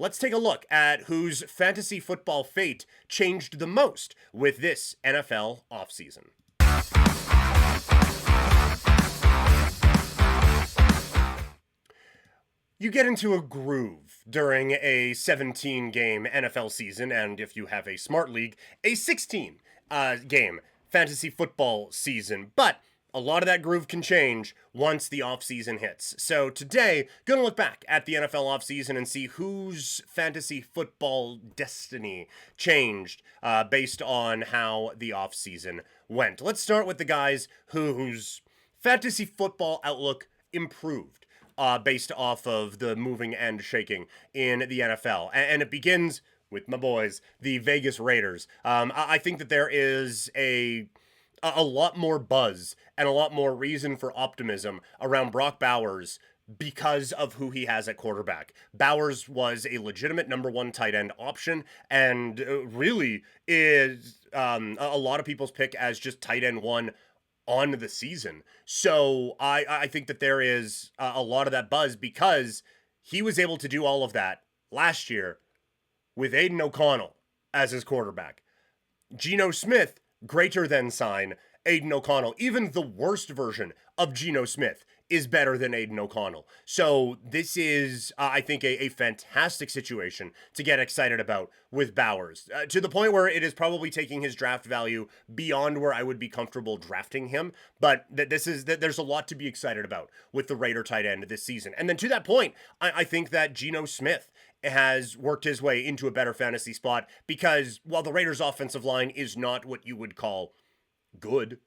Let's take a look at whose fantasy football fate changed the most with this NFL offseason. You get into a groove during a 17 game NFL season, and if you have a smart league, a 16 game fantasy football season. But a lot of that groove can change once the offseason hits. So today, gonna look back at the NFL offseason and see whose fantasy football destiny changed based on how the offseason went. Let's start with the guys whose fantasy football outlook improved based off of the moving and shaking in the NFL. And it begins with my boys, the Vegas Raiders. I think that there is a lot more buzz and a lot more reason for optimism around Brock Bowers because of who he has at quarterback. Bowers was a legitimate number one tight end option and really is a lot of people's pick as just tight end one on the season. So I think that there is a lot of that buzz because he was able to do all of that last year with Aiden O'Connell as his quarterback. Geno Smith, greater than sign Aiden O'Connell. Even the worst version of Geno Smith is better than Aiden O'Connell. So this is, I think, a fantastic situation to get excited about with Bowers, to the point where it is probably taking his draft value beyond where I would be comfortable drafting him. But there's a lot to be excited about with the Raider tight end this season. And then to that point, I think that Geno Smith has worked his way into a better fantasy spot because while the Raiders' offensive line is not what you would call good,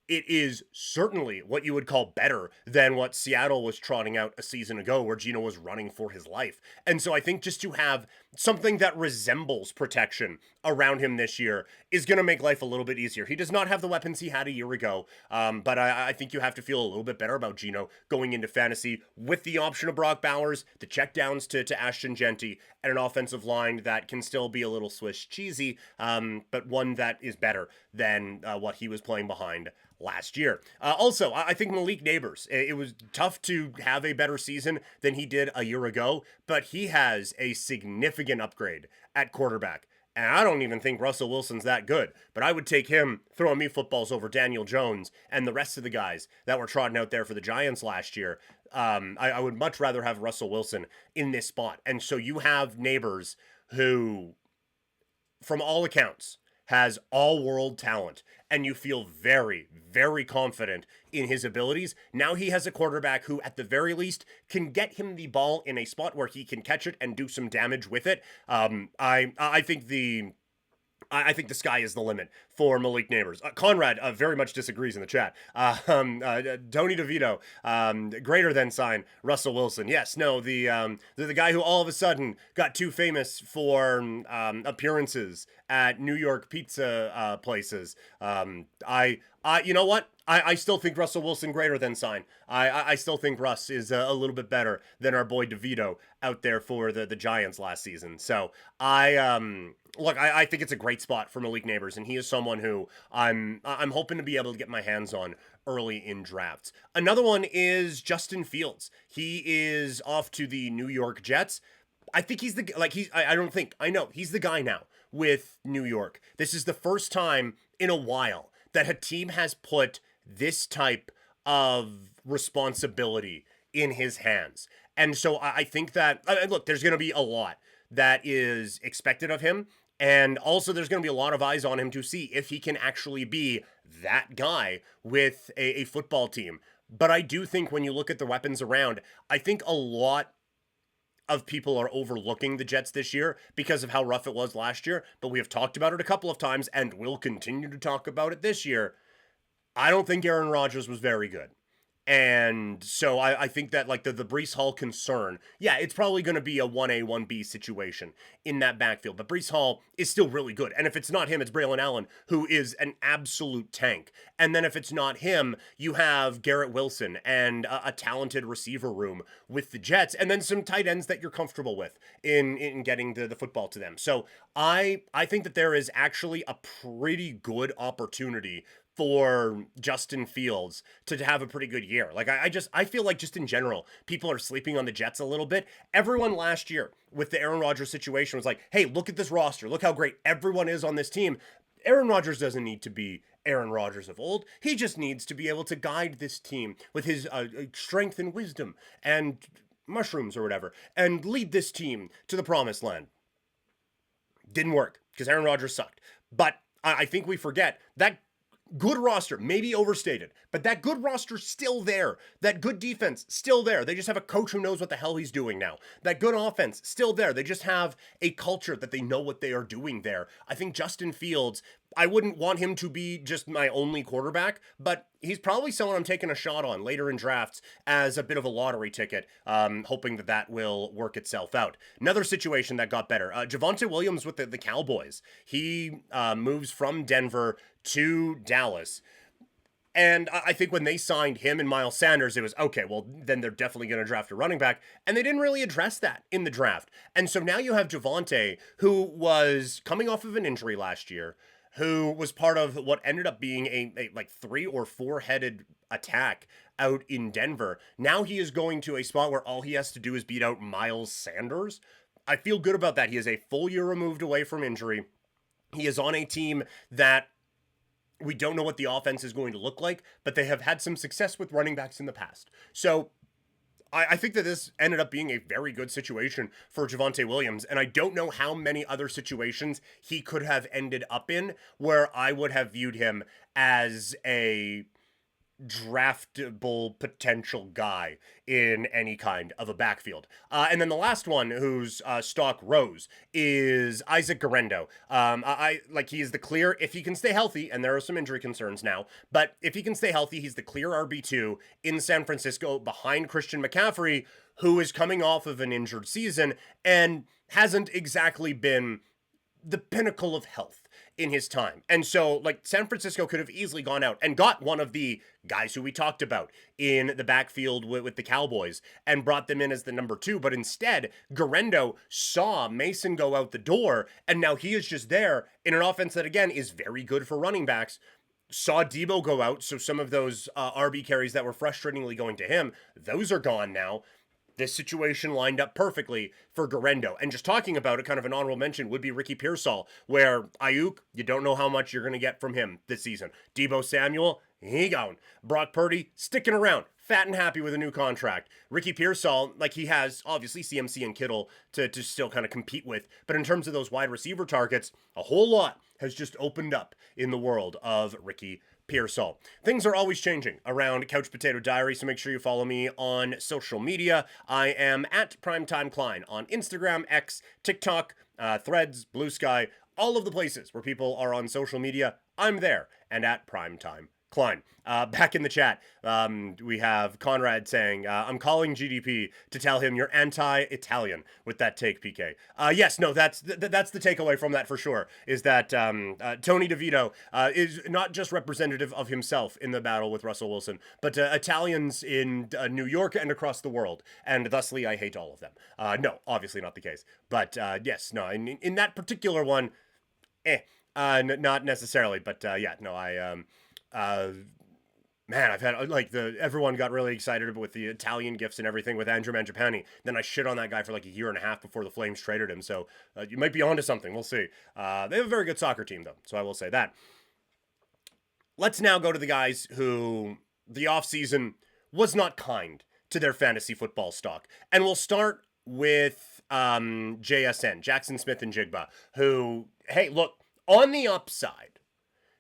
it is certainly what you would call better than what Seattle was trotting out a season ago where Geno was running for his life. And so I think just to have something that resembles protection around him this year is going to make life a little bit easier. He does not have the weapons he had a year ago, but I think you have to feel a little bit better about Geno going into fantasy with the option of Brock Bowers, the checkdowns to Ashton Genty, and an offensive line that can still be a little Swiss cheesy, but one that is better than what he was playing behind last year. Also, I think Malik Neighbors, it was tough to have a better season than he did a year ago, but he has a significant upgrade at quarterback. And I don't even think Russell Wilson's that good, but I would take him throwing me footballs over Daniel Jones and the rest of the guys that were trotting out there for the Giants last year. I would much rather have Russell Wilson in this spot. And so you have Neighbors who, from all accounts, has all-world talent, and you feel very, very confident in his abilities. Now he has a quarterback who, at the very least, can get him the ball in a spot where he can catch it and do some damage with it. I think the sky is the limit for Malik Neighbors. Conrad very much disagrees in the chat. Tony DeVito, greater than sign Russell Wilson. Yes, no, the guy who all of a sudden got too famous for appearances at New York pizza places. You know what? I still think Russell Wilson greater than sign. I still think Russ is a little bit better than our boy DeVito out there for the Giants last season. So I think it's a great spot for Malik Neighbors, and he is someone who I'm hoping to be able to get my hands on early in drafts. Another one is Justin Fields. He is off to the New York Jets. I think he's I know he's the guy now with New York. This is the first time in a while that a team has put this type of responsibility in his hands. And so I think that, look, there's going to be a lot that is expected of him. And also there's going to be a lot of eyes on him to see if he can actually be that guy with a football team. But I do think when you look at the weapons around, I think a lot of people are overlooking the Jets this year because of how rough it was last year. But we have talked about it a couple of times and will continue to talk about it this year. I don't think Aaron Rodgers was very good. And so I think that like the Breece Hall concern, yeah, it's probably going to be a 1A, 1B situation in that backfield. But Breece Hall is still really good. And if it's not him, it's Braylon Allen, who is an absolute tank. And then if it's not him, you have Garrett Wilson and a talented receiver room with the Jets, and then some tight ends that you're comfortable with in getting the football to them. So I think that there is actually a pretty good opportunity for Justin Fields to have a pretty good year. Like, I feel like just in general, people are sleeping on the Jets a little bit. Everyone last year with the Aaron Rodgers situation was like, hey, look at this roster. Look how great everyone is on this team. Aaron Rodgers doesn't need to be Aaron Rodgers of old. He just needs to be able to guide this team with his strength and wisdom and mushrooms or whatever, and lead this team to the promised land. Didn't work because Aaron Rodgers sucked. But I think we forget that good roster, maybe overstated, but that good roster's still there. That good defense, still there. They just have a coach who knows what the hell he's doing now. That good offense, still there. They just have a culture that they know what they are doing there. I think Justin Fields, I wouldn't want him to be just my only quarterback, but he's probably someone I'm taking a shot on later in drafts as a bit of a lottery ticket, hoping that will work itself out. Another situation that got better, Javonte Williams with the Cowboys. He moves from Denver to Dallas. And I think when they signed him and Miles Sanders, it was, okay, well, then they're definitely going to draft a running back. And they didn't really address that in the draft. And so now you have Javonte, who was coming off of an injury last year, who was part of what ended up being a like 3 or 4 headed attack out in Denver. Now he is going to a spot where all he has to do is beat out Miles Sanders. I feel good about that. He is a full year removed away from injury. He is on a team that we don't know what the offense is going to look like, but they have had some success with running backs in the past. So I think that this ended up being a very good situation for Javonte Williams, and I don't know how many other situations he could have ended up in where I would have viewed him as a draftable potential guy in any kind of a backfield. And then the last one whose stock rose is Isaac Guerendo. I like, he is the clear, if he can stay healthy, and there are some injury concerns now, but if he can stay healthy, he's the clear RB2 in San Francisco behind Christian McCaffrey, who is coming off of an injured season and hasn't exactly been the pinnacle of health in his time. And so, like, San Francisco could have easily gone out and got one of the guys who we talked about in the backfield with the Cowboys and brought them in as the number 2. But instead, Guerendo saw Mason go out the door, and now he is just there in an offense that, again, is very good for running backs. Saw Debo go out, so some of those RB carries that were frustratingly going to him, those are gone now. This situation lined up perfectly for Guerendo. And just talking about it, kind of an honorable mention would be Ricky Pearsall, where Ayuk, you don't know how much you're going to get from him this season. Debo Samuel, he gone. Brock Purdy, sticking around, fat and happy with a new contract. Ricky Pearsall, like, he has, obviously, CMC and Kittle to still kind of compete with. But in terms of those wide receiver targets, a whole lot has just opened up in the world of Ricky Pearsall. Things are always changing around Couch Potato Diary, so make sure you follow me on social media. I am at Primetime Klein on Instagram, X, TikTok, Threads, Blue Sky, all of the places where people are on social media. I'm there, and at Primetime Klein. Back in the chat, we have Conrad saying, I'm calling GDP to tell him you're anti-Italian with that take, PK. Yes, no, that's the takeaway from that for sure, is that Tony DeVito is not just representative of himself in the battle with Russell Wilson, but Italians in New York and across the world, and thusly I hate all of them. No, obviously not the case. But yes, no, in that particular one, not necessarily, but yeah, no, man, I've had, like, everyone got really excited with the Italian gifts and everything with Andrew Mangiapane. Then I shit on that guy for like a year and a half before the Flames traded him. So you might be onto something. We'll see. They have a very good soccer team, though, so I will say that. Let's now go to the guys who the offseason was not kind to their fantasy football stock. And we'll start with JSN, Jackson Smith and Jigba, who, hey, look, on the upside,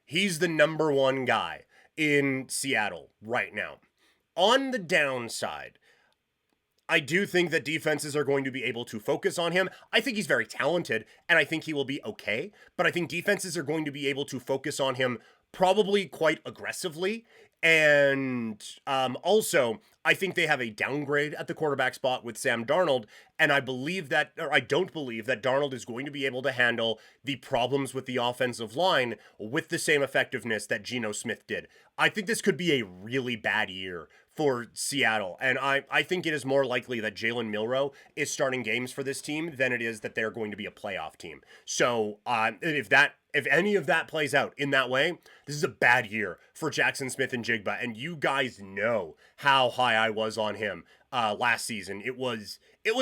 he's the number 1 guy in Seattle right now. On the downside, I do think that defenses are going to be able to focus on him. I think he's very talented, and I think he will be okay, but I think defenses are going to be able to focus on him probably quite aggressively. And also, I think they have a downgrade at the quarterback spot with Sam Darnold, and I don't believe that Darnold is going to be able to handle the problems with the offensive line with the same effectiveness that Geno Smith did. I think this could be a really bad year for Seattle. And I think it is more likely that Jalen Milroe is starting games for this team than it is that they're going to be a playoff team. So if any of that plays out in that way, this is a bad year for Jackson Smith and Jigba. And you guys know how high I was on him last season. It was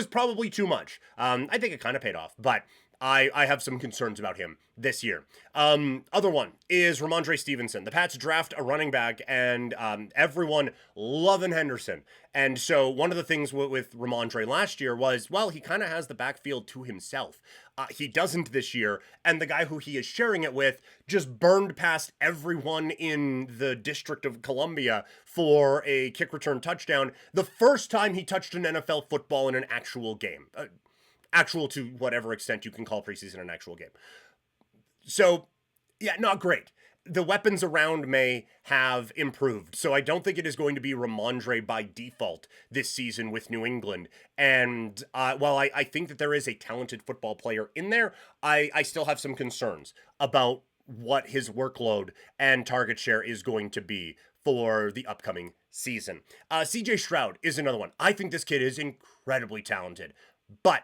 probably too much. I think it kind of paid off, but I have some concerns about him this year. Other one is Ramondre Stevenson. The Pats draft a running back, and everyone loving Henderson. And so one of the things with Ramondre last year was, well, he kind of has the backfield to himself. He doesn't this year, and the guy who he is sharing it with just burned past everyone in the District of Columbia for a kick return touchdown the first time he touched an NFL football in an actual game. Actual to whatever extent you can call preseason an actual game. So, yeah, not great. The weapons around may have improved, so I don't think it is going to be Ramondre by default this season with New England. And while I think that there is a talented football player in there, I still have some concerns about what his workload and target share is going to be for the upcoming season. CJ Stroud is another one. I think this kid is incredibly talented, but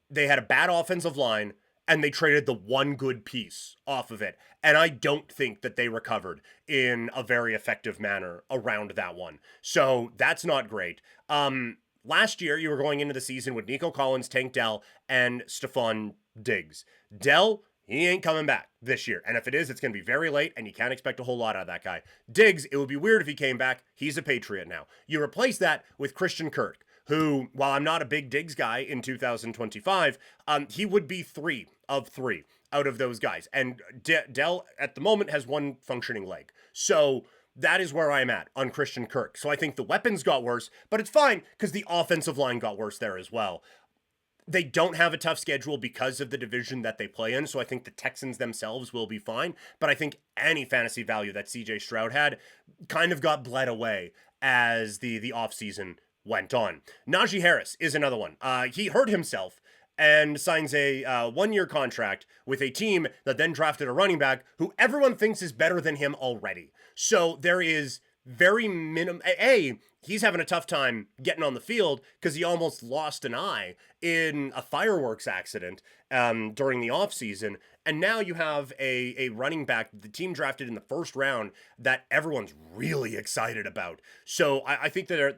they had a bad offensive line, and they traded the one good piece off of it. And I don't think that they recovered in a very effective manner around that one. So that's not great. Last year, you were going into the season with Nico Collins, Tank Dell, and Stephon Diggs. Dell, he ain't coming back this year. And if it is, it's going to be very late, and you can't expect a whole lot out of that guy. Diggs, it would be weird if he came back. He's a Patriot now. You replace that with Christian Kirk, who, while I'm not a big Diggs guy in 2025, he would be 3 of 3 out of those guys. And Dell, at the moment, has one functioning leg. So that is where I'm at on Christian Kirk. So I think the weapons got worse, but it's fine because the offensive line got worse there as well. They don't have a tough schedule because of the division that they play in, so I think the Texans themselves will be fine. But I think any fantasy value that CJ Stroud had kind of got bled away as the offseason went on. Najee Harris is another one. He hurt himself and signs a one-year contract with a team that then drafted a running back who everyone thinks is better than him already. So there is very minimum. He's having a tough time getting on the field because he almost lost an eye in a fireworks accident during the offseason. And now you have a running back the team drafted in the first round that everyone's really excited about. So I think that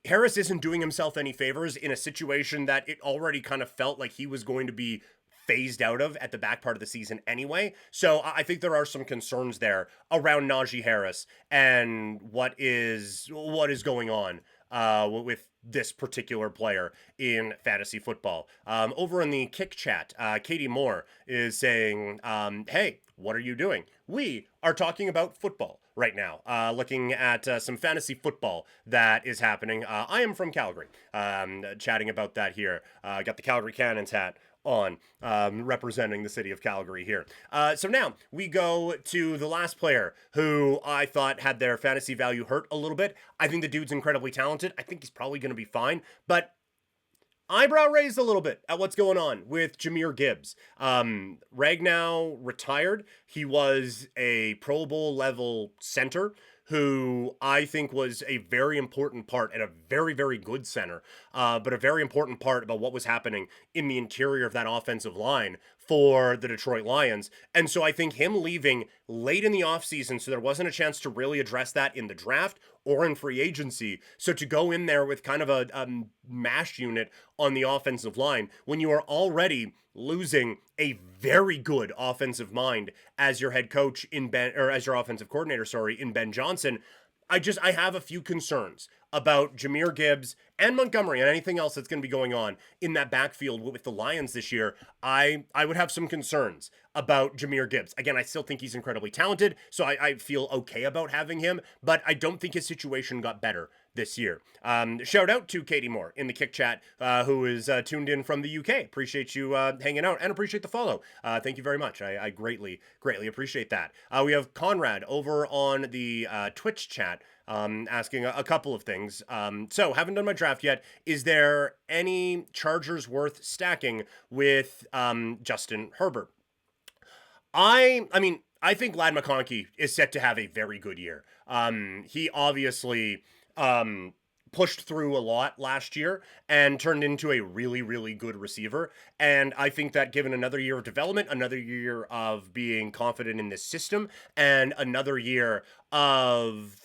Harris isn't doing himself any favors in a situation that it already kind of felt like he was going to be phased out of at the back part of the season anyway. So I think there are some concerns there around Najee Harris and what is going on with this particular player in fantasy football. Over in the Kick chat, Katie Moore is saying, hey, what are you doing? We are talking about football right now, looking at some fantasy football that is happening. I am from Calgary, chatting about that here. Got the Calgary Cannons hat on, representing the city of Calgary here. So now we go to the last player who I thought had their fantasy value hurt a little bit. I think the dude's incredibly talented. I think he's probably going to be fine, but eyebrow raised a little bit at what's going on with Jahmyr Gibbs. Ragnow retired. He was a Pro Bowl level center who I think was a very important part and a very, very good center, but a very important part about what was happening in the interior of that offensive line for the Detroit Lions. And so I think him leaving late in the offseason, so there wasn't a chance to really address that in the draft or in free agency. So to go in there with kind of a mash unit on the offensive line when you are already losing a very good offensive mind as your head coach as your offensive coordinator, in Ben Johnson, I have a few concerns about Jahmyr Gibbs and Montgomery and anything else that's going to be going on in that backfield with the Lions this year. I would have some concerns about Jahmyr Gibbs. Again, I still think he's incredibly talented, so I feel okay about having him, but I don't think his situation got better this year. Shout out to Katie Moore in the Kick chat, who is tuned in from the UK. Appreciate you hanging out and appreciate the follow. Thank you very much. I greatly appreciate that. We have Conrad over on the Twitch chat asking a couple of things. So haven't done my draft yet. Is there any Chargers worth stacking with Justin Herbert? I mean, I think Lad McConkey is set to have a very good year. He obviously pushed through a lot last year and turned into a really, really good receiver. And I think that given another year of development, another year of being confident in this system, and another year of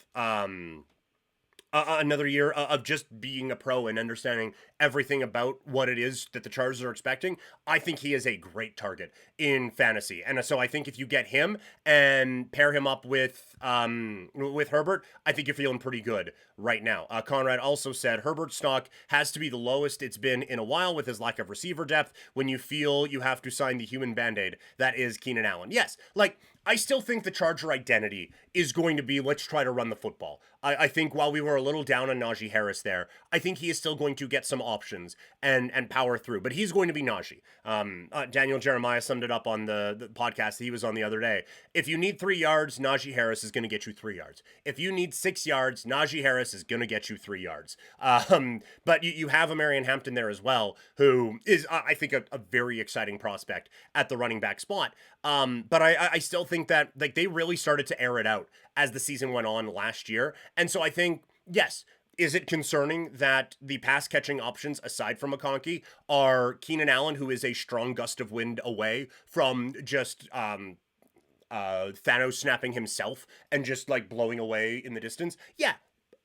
just being a pro and understanding everything about what it is that the Chargers are expecting, I think he is a great target in fantasy. And so I think if you get him and pair him up with Herbert, I think you're feeling pretty good right now. Conrad also said Herbert's stock has to be the lowest it's been in a while with his lack of receiver depth when you feel you have to sign the human band-aid that is Keenan Allen. Yes, like I still think the Charger identity is going to be let's try to run the football. I think while we were a little down on Najee Harris there, I think he is still going to get some options and power through, but he's going to be Najee. Daniel Jeremiah summed it up on the podcast he was on the other day. If you need 3 yards, Najee Harris is going to get you 3 yards. If you need 6 yards, Najee Harris is going to get you 3 yards. But you have a Marion Hampton there as well, who is, I think, a very exciting prospect at the running back spot. But I still think that like they really started to air it out as the season went on last year. And so I think, yes, is it concerning that the pass catching options aside from McConkey are Keenan Allen, who is a strong gust of wind away from just Thanos snapping himself and just like blowing away in the distance? Yeah,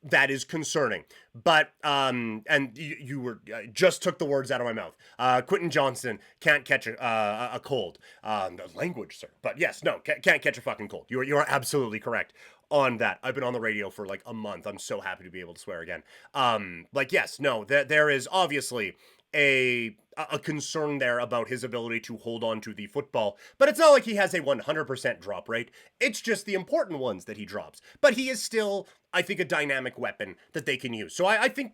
that is concerning. But and you were just took the words out of my mouth. Quentin Johnson can't catch a cold. Language, sir. But yes, no, can't catch a fucking cold. You are absolutely correct on that. I've been on the radio for like a month. I'm so happy to be able to swear again. Like yes, no, there is obviously a concern there about his ability to hold on to the football, but it's not like he has a 100% drop rate. It's just the important ones that he drops. But he is still, I think, a dynamic weapon that they can use. So I think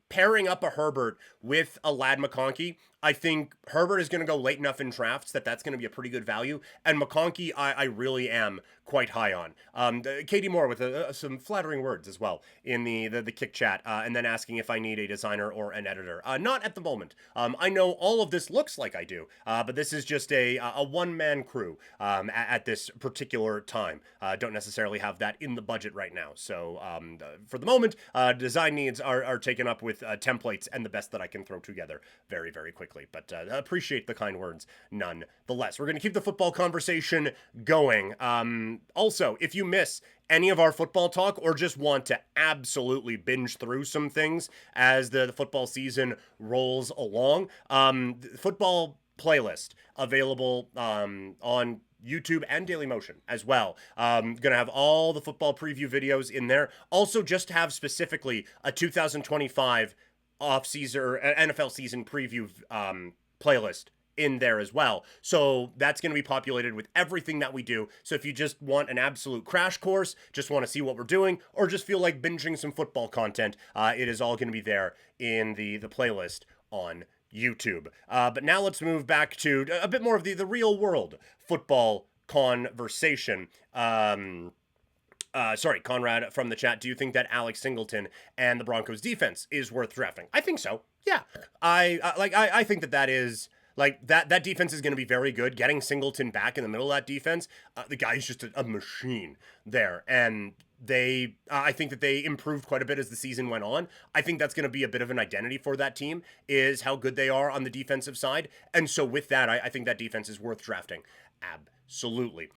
pairing up a Herbert with a Lad McConkey, I think Herbert is going to go late enough in drafts that's going to be a pretty good value. And McConkey, I really am quite high on. Katie Moore with some flattering words as well in the kick chat, and then asking if I need a designer or an editor. Not at the moment. I know all of this looks like I do, but this is just a one-man crew at this particular time. Don't necessarily have that in the budget right now. So for the moment, design needs are taken up with templates and the best that I can throw together very, very quickly. But appreciate the kind words nonetheless. We're going to keep the football conversation going. Also, if you miss any of our football talk or just want to absolutely binge through some things as the football season rolls along, football playlist available on YouTube and Dailymotion as well. Gonna have all the football preview videos in there. Also, just have specifically a 2025 off-season or NFL season preview playlist in there as well. So that's going to be populated with everything that we do. So if you just want an absolute crash course, just want to see what we're doing, or just feel like binging some football content, it is all going to be there in the playlist on YouTube. But now let's move back to a bit more of the real world football conversation. Sorry, Conrad from the chat. Do you think that Alex Singleton and the Broncos defense is worth drafting? I think so. Yeah. I think that is like that defense is going to be very good. Getting Singleton back in the middle of that defense, the guy's just a machine there. And I think that they improved quite a bit as the season went on. I think that's going to be a bit of an identity for that team is how good they are on the defensive side. And so with that, I think that defense is worth drafting. Absolutely.